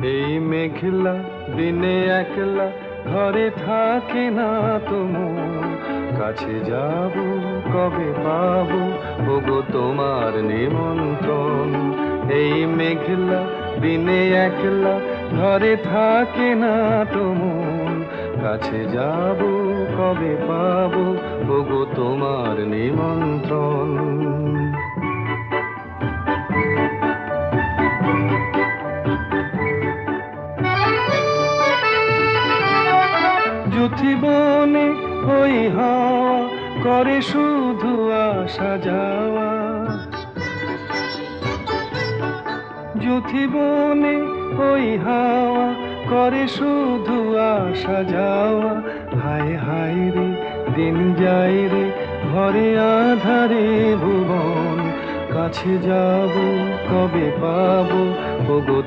এই মেঘলা দিনে একলা ঘরে থাকে না তোমার, কাছে যাব কবে পাবো ওগো তোমার নিমন্ত্রণ। এই মেঘলা দিনে একলা ঘরে থাকে না তোমার, কাছে যাব কবে পাবো ওগো তোমার নিমন্ত্রণ। যুথিবনে ওই হাওয়া করে শুধু আসা যাওয়া, যুথিবনে ওই হাওয়া করে শুধু আসা যাওয়া। হায় হায় রে দিন যায় রে ঘরে আধারে ভুবন, কাছে যাব কবে পাবো ওগো